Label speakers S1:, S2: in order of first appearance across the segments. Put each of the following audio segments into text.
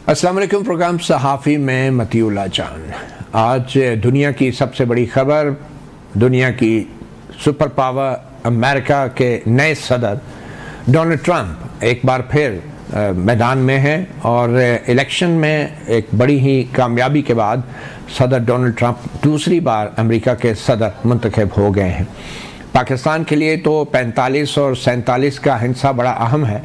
S1: अस्सलाम वालेकुम। प्रोग्राम सहाफ़ी में मतीउल्लाह जान। आज दुनिया की सबसे बड़ी ख़बर, दुनिया की सुपर पावर अमेरिका के नए सदर डोनाल्ड ट्रंप एक बार फिर मैदान में हैं और इलेक्शन में एक बड़ी ही कामयाबी के बाद सदर डोनाल्ड ट्रंप दूसरी बार अमेरिका के सदर मुंतखब हो गए हैं। पाकिस्तान के लिए तो 45 और 47 का हिस्सा बड़ा अहम है,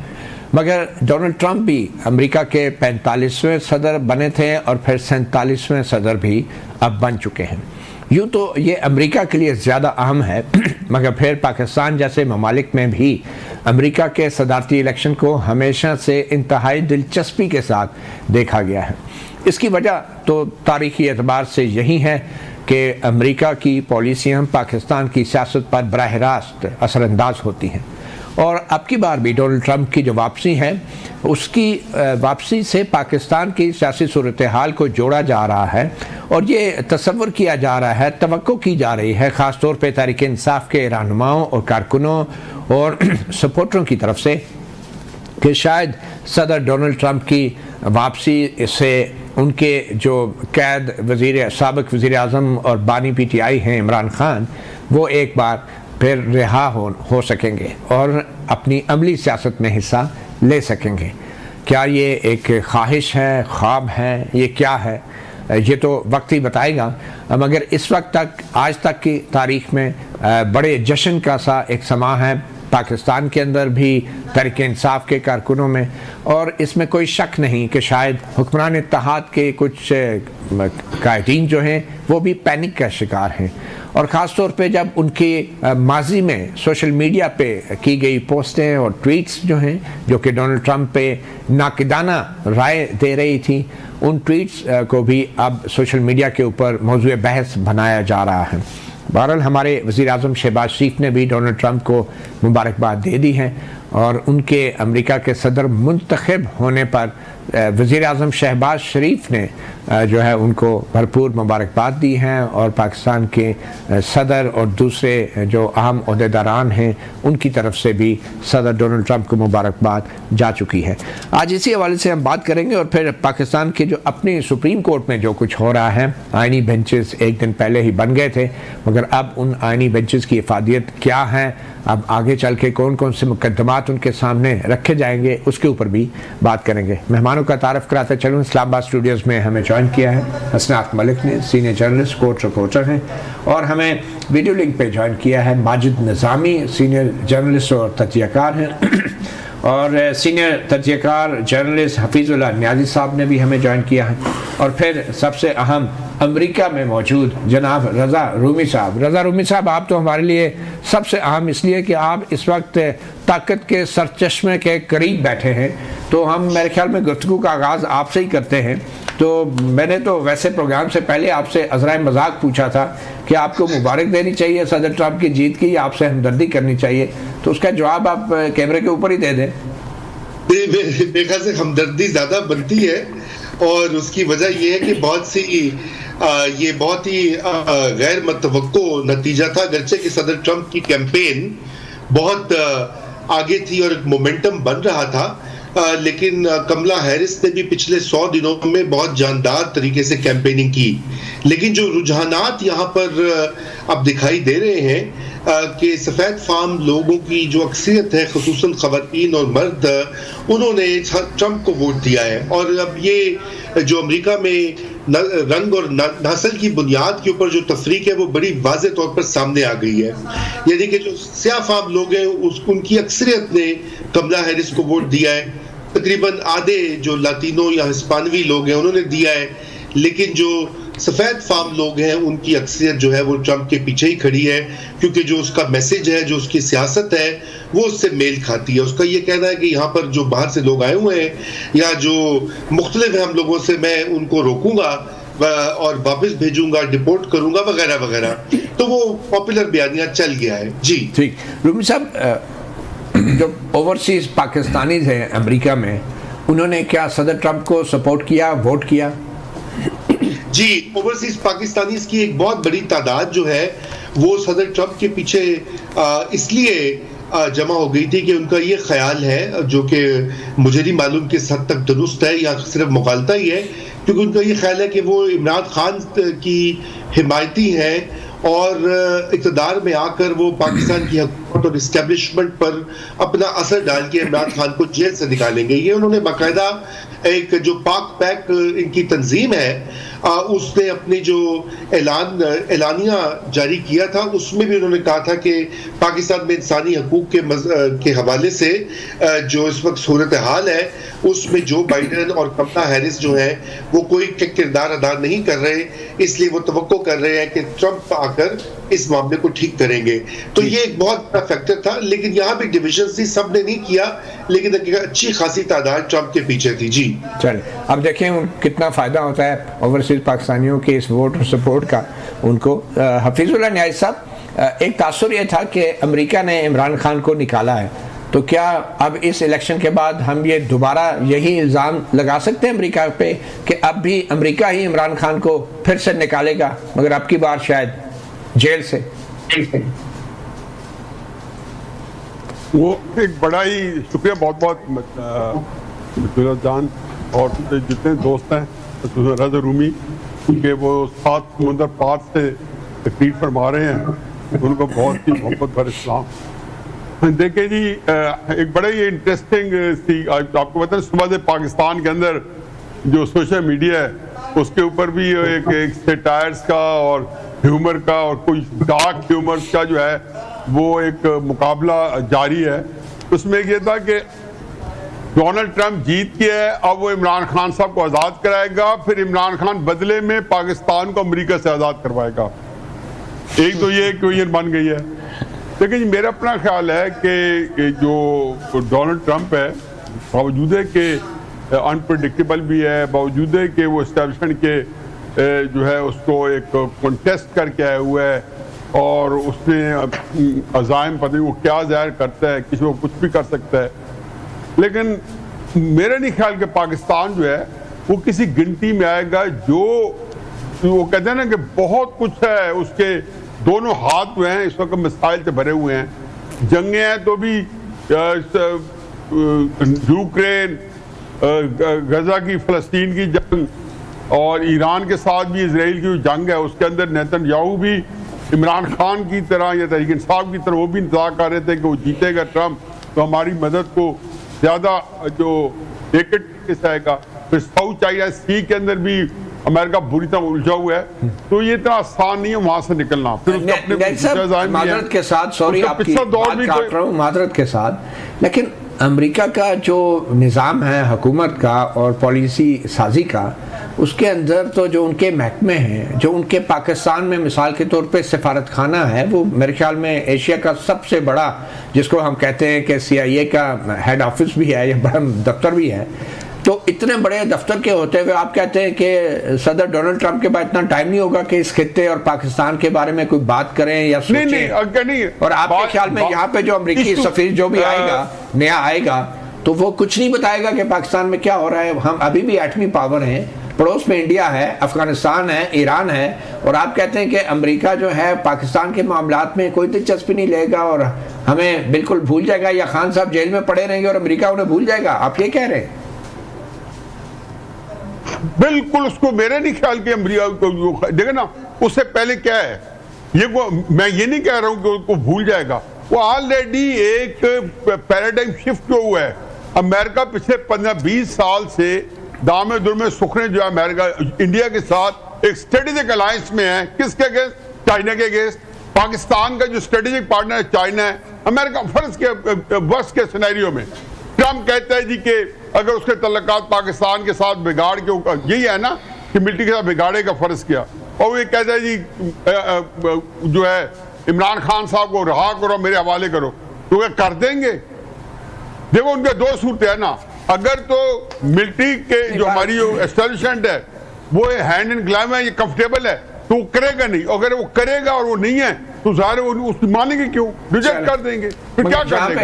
S1: मगर डोनाल्ड ट्रंप भी अमेरिका के 45वें सदर बने थे और फिर 47वें सदर भी अब बन चुके हैं। यूँ तो ये अमेरिका के लिए ज़्यादा अहम है, मगर फिर पाकिस्तान जैसे ममालिक में भी अमेरिका के सदारती इलेक्शन को हमेशा से इंतहाई दिलचस्पी के साथ देखा गया है। इसकी वजह तो तारीख़ी एतबार से यही है कि अमेरिका की पॉलिसियाँ पाकिस्तान की सियासत पर बराह रास्त असरअंदाज होती हैं, और अब की बार भी डोनाल्ड ट्रंप की जो वापसी है, उसकी वापसी से पाकिस्तान की सियासी सूरत हाल को जोड़ा जा रहा है और ये तसव्वुर किया जा रहा है, तवक्को की जा रही है ख़ास तौर पे तहरीक इंसाफ के रहनुमाओं और कारकुनों और सपोर्टरों की तरफ से कि शायद सदर डोनाल्ड ट्रंप की वापसी से उनके जो कैद साबिक़ वज़ीर आज़म और बानी PTI हैं इमरान खान, वो एक बार फिर रिहा हो सकेंगे और अपनी अमली सियासत में हिस्सा ले सकेंगे। क्या ये एक ख्वाहिश है, ख्वाब है, ये क्या है, ये तो वक्त ही बताएगा। मगर इस वक्त तक, आज तक की तारीख़ में बड़े जश्न का सा एक समा है पाकिस्तान के अंदर भी, तहरीक इंसाफ के कारकुनों में, और इसमें कोई शक नहीं कि शायद हुक्मरान इत्तेहाद के कुछ कायदीन जो हैं वो भी पैनिक का शिकार हैं, और ख़ास तौर पे जब उनके माजी में सोशल मीडिया पे की गई पोस्टें और ट्वीट्स जो हैं, जो कि डोनाल्ड ट्रंप पे नाकिदाना राय दे रही थी, उन ट्वीट्स को भी अब सोशल मीडिया के ऊपर मौजूद बहस बनाया जा रहा है। बहरहाल हमारे वज़ीर आज़म शहबाज शरीफ ने भी डोनाल्ड ट्रंप को मुबारकबाद दे दी है और उनके अमेरिका के सदर मुंतखब होने पर वज़ीर आज़म शहबाज शरीफ ने जो है उनको भरपूर मुबारकबाद दी है, और पाकिस्तान के सदर और दूसरे जो अहम ओहदेदारान हैं उनकी तरफ से भी सदर डोनाल्ड ट्रंप को मुबारकबाद जा चुकी है। आज इसी हवाले से हम बात करेंगे, और फिर पाकिस्तान के जो अपनी सुप्रीम कोर्ट में जो कुछ हो रहा है, आइनी बेंचेस एक दिन पहले ही बन गए थे, मगर अब उन आइनी बेंचेस की इफादियत क्या है, अब आगे चल के कौन कौन से मुकदमात उनके सामने रखे जाएंगे, उसके ऊपर भी बात करेंगे। मेहमानों का तारफ़ कराते चलूँ, इस्लामाबाद स्टूडियोज़ में हमें ज्वाइन किया है हसनात मलिक ने, सीनियर जर्नलिस्ट, कोर्ट रिपोर्टर हैं, और हमें वीडियो लिंक पे ज्वाइन किया है माजिद निज़ामी, सीनियर जर्नलिस्ट और तज्ज़ियाकार हैं, और सीनियर तज्ज़ियाकार जर्नलिस्ट हफीज़ुल्लाह नियाज़ी साहब ने भी हमें ज्वाइन किया है, और फिर सबसे अहम अमेरिका में मौजूद जनाब रज़ा रूमी साहब। रज़ा रूमी साहब, आप तो हमारे लिए सबसे अहम इसलिए कि आप इस वक्त ताकत के सरचश्मे के करीब बैठे हैं, तो हम मेरे ख्याल में गुफ्तगू का आगाज़ आपसे ही करते हैं। तो मैंने तो वैसे प्रोग्राम से पहले आपसे अज़राए मजाक पूछा था कि आपको मुबारक देनी चाहिए सदर ट्रंप की जीत की, या आपसे हमदर्दी करनी चाहिए, तो उसका जवाब आप कैमरे के ऊपर ही दे दें।
S2: मेरे ख्याल से हमदर्दी ज़्यादा बनती है, और उसकी वजह यह है कि ये बहुत ही गैर मुतवक्को नतीजा था, अगरचे कि सदर ट्रंप की कैंपेन बहुत आगे थी और एक मोमेंटम बन रहा था, लेकिन कमला हैरिस ने भी पिछले 100 दिनों में बहुत जानदार तरीके से कैंपेनिंग की। लेकिन जो रुझानात यहाँ पर अब दिखाई दे रहे हैं कि सफ़ेद फार्म लोगों की जो अक्सरियत है, खुसूसन ख़वातीन और मर्द, उन्होंने ट्रंप को वोट दिया है, और अब ये जो अमेरिका में रंग और नस्ल की बुनियाद के ऊपर जो तफरीक है वो बड़ी वाज़े तौर पर सामने आ गई है। यानी कि जो स्याह फार्म लोग हैं उनकी अक्सरियत ने कमला हैरिस को वोट दिया है, तकरीबन आधे जो लातीनो या हिस्पानवी लोग हैं उन्होंने दिया है, लेकिन जो सफ़ेद फार्म लोग हैं उनकी अक्सरियत जो है वो ट्रंप के पीछे ही खड़ी है, क्योंकि जो उसका मैसेज है, जो उसकी सियासत है, वो उससे मेल खाती है। उसका ये कहना है कि यहाँ पर जो बाहर से लोग आए हुए हैं या जो मुख्तलिफ हैं हम लोगों से, मैं उनको रोकूंगा और वापस भेजूंगा, डिपोर्ट करूंगा, वगैरह वगैरह। तो वो पॉपुलर बयानिया चल गया है। जी
S1: ठीक। रूमी साहब, जो ओवरसीज पाकिस्तानीज हैं अमेरिका में, उन्होंने क्या सदर ट्रंप को सपोर्ट किया, वोट किया?
S2: जी, ओवरसीज पाकिस्तानीज की एक बहुत बड़ी तादाद जो है वो सदर ट्रंप के पीछे इसलिए जमा हो गई थी कि उनका ये ख्याल है, जो कि मुझे नहीं मालूम किस हद तक दुरुस्त है या सिर्फ मुगालता ही है, क्योंकि उनका ये ख्याल है कि वो इमरान खान की हिमायती हैं और इक़्तिदार में आकर वो पाकिस्तान की हुकूमत और इस्टेब्लिशमेंट पर अपना असर डाल के इमरान खान को जेल से निकालेंगे। ये उन्होंने बाकायदा एक जो पाक पैक इनकी तंजीम है उसने अपनी जो एलानिया जारी किया था उसमें भी उन्होंने कहा था कि पाकिस्तान में इंसानी हकूक के हवाले से जो इस वक्त सूरत हाल है उसमें जो बाइडन और कमला हैरिस जो है वो कोई किरदार अदा नहीं कर रहे, इसलिए वो तवक्को कर रहे हैं कि ट्रंप आकर इस मामले को ठीक करेंगे। तो ये एक बहुत बड़ा फैक्टर था, लेकिन यहाँ भी डिविजन थी, सब ने नहीं किया, लेकिन अच्छी खासी तादाद ट्रंप के पीछे थी। जी
S1: चलिए अब देखें कितना फ़ायदा होता है ओवरसीज़ पाकिस्तानियों के इस वोट और सपोर्ट का उनको। हफीजुल्लाह न्याज़ साहब, एक तासुर ये था कि अमेरिका ने इमरान खान को निकाला है, तो क्या अब इस इलेक्शन के बाद हम ये दोबारा यही इल्ज़ाम लगा सकते हैं अमेरिका पे कि अब भी अमेरिका ही इमरान खान को फिर से निकालेगा, मगर अब की बार शायद जेल से?
S3: वो एक बड़ा ही शुक्रिया, बहुत बहुत जान और जितने दोस्त हैं रज़ा रूमी कि वो 7 समुंदर पार से तकरीर फरमा रहे हैं, उनको बहुत ही मोहब्बत भर इस्लाम। देखें जी, एक बड़ा ही इंटरेस्टिंग सी आपको पता है, सुबह से पाकिस्तान के अंदर जो सोशल मीडिया है उसके ऊपर भी एक सेटायर्स का और ह्यूमर का और कोई डार्क ह्यूमर्स का जो है वो एक मुकाबला जारी है। उसमें ये था कि डोनाल्ड ट्रंप जीत के है, अब वो इमरान खान साहब को आज़ाद कराएगा, फिर इमरान खान बदले में पाकिस्तान को अमेरिका से आज़ाद करवाएगा। एक तो ये इक्वेशन बन गई है। लेकिन मेरा अपना ख्याल है कि जो डोनाल्ड ट्रंप है, बावजूद है कि अनप्रेडिक्टेबल भी है, बावजूद है कि वो एस्टेब्लिशमेंट के जो है उसको एक कॉन्टेस्ट करके आया हुआ है और उसने अज़ाइम पता नहीं वो क्या ज़ाहिर करता है, किसी को कुछ भी कर सकता है, लेकिन मेरा नहीं ख्याल कि पाकिस्तान जो है वो किसी गिनती में आएगा। जो वो कहते हैं ना कि बहुत कुछ है, उसके दोनों हाथ हुए हैं, इस वक्त मिसाइल से भरे हुए हैं, जंगें हैं तो भी यूक्रेन, गजा की फ़लस्तीन की जंग और ईरान के साथ भी इजराइल की जंग है, उसके अंदर नेतन्याहू भी इमरान खान की तरह या तहरीक इंसाफ की तरह वो भी इंतज़ार कर रहे थे कि वो जीतेगा ट्रंप तो हमारी मदद को ज़्यादा जो नेकेड से आएगा। फिर साउथ चाइना सी के अंदर भी अमेरिका बुरी तरह उलझा हुआ है, तो ये इतना आसान नहीं है वहां से निकलना। फिर
S1: माजरत के साथ, सॉरी आपकी बात काट रहा हूँ, माजरत के साथ, लेकिन अमेरिका का जो निज़ाम है हुकूमत का और पॉलिसी साजी का, उसके अंदर तो जो उनके महकमे हैं, जो उनके पाकिस्तान में मिसाल के तौर पे सफारत खाना है, वो मेरे ख्याल में एशिया का सबसे बड़ा, जिसको हम कहते हैं कि CIA का हेड ऑफिस भी है या बड़ा दफ्तर भी है, तो इतने बड़े दफ्तर के होते हुए आप कहते हैं कि सदर डोनाल्ड ट्रंप के पास इतना टाइम नहीं होगा कि इस खित्ते और पाकिस्तान के बारे में कोई बात करें या सोचें? नहीं। और आपके ख्याल में यहाँ पे जो अमेरिकी सफीर जो भी आएगा, नया आएगा, तो वो कुछ नहीं बताएगा कि पाकिस्तान में क्या हो रहा है? हम अभी भी एटमी पावर हैं, पड़ोस में इंडिया है, अफगानिस्तान है, ईरान है, और आप कहते हैं कि अमेरिका जो है पाकिस्तान के मामलात में कोई दिलचस्पी नहीं लेगा और हमें बिल्कुल भूल जाएगा, या खान साहब जेल में पड़े रहेंगे और अमेरिका उन्हें भूल जाएगा, आप ये कह रहे हैं?
S3: बिल्कुल, उसको मेरे नहीं ख्याल कि अमेरिका को देखे ना, उससे पहले क्या है ये वो, मैं ये नहीं कह रहा हूं कि उसको भूल जाएगा, वो ऑलरेडी एक पैराडाइम शिफ्ट हुआ है। अमेरिका पिछले 15-20 साल से दामे दुर्मे सुखने जो है अमेरिका इंडिया के साथ एक स्ट्रेटेजिक अलायंस में है। किसके अगेंस्ट? चाइना के अगेंस्ट। पाकिस्तान का जो स्ट्रेटेजिक पार्टनर है चाइना है। अमेरिका फर्ज के वर्स्ट के सिनेरियो में ट्रंप कहता है जी कि अगर उसके तल्लुकात पाकिस्तान के साथ बिगाड़ के, यही है ना कि मिलिट्री के साथ बिगाड़े का फर्ज किया, और वो ये कहता है जी जो है इमरान खान साहब को रहा करो, मेरे हवाले करो, तो क्या कर देंगे? देखो उनके दो सूरतें हैं ना, अगर तो मिलिट्री के जो हमारी एस्टेब्लिशमेंट है वो हैंड इन ग्लव है, ये कंफर्टेबल है, तो वो करेगा नहीं। अगर वो करेगा और वो नहीं है तो ज़ाहिर है उसकी मानेंगे क्यों, रिजेक्ट कर देंगे, फिर क्या कर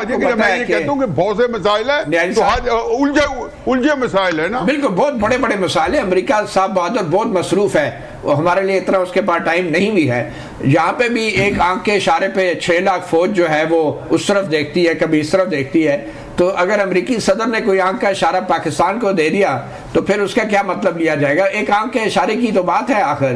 S3: देंगे? मैं ये कहता हूँ कि बहुत से मसाइल है, तो आज उलझे मसाइल है ना,
S1: बिल्कुल बहुत बड़े बड़े मसाइल है। अमेरिका साहब बहादुर बहुत मसरूफ है, ہمارے لیے اتنا اس کے پاس ٹائم نہیں بھی ہے. یہاں پہ بھی ایک آنکھ کے اشارے پہ 6 لاکھ فوج جو ہے وہ اس طرف دیکھتی ہے, کبھی اس طرف دیکھتی ہے. تو اگر امریکی صدر نے کوئی آنکھ کا اشارہ پاکستان کو دے دیا تو پھر اس کا کیا مطلب لیا جائے گا؟ ایک آنکھ کے اشارے کی تو بات ہے آخر.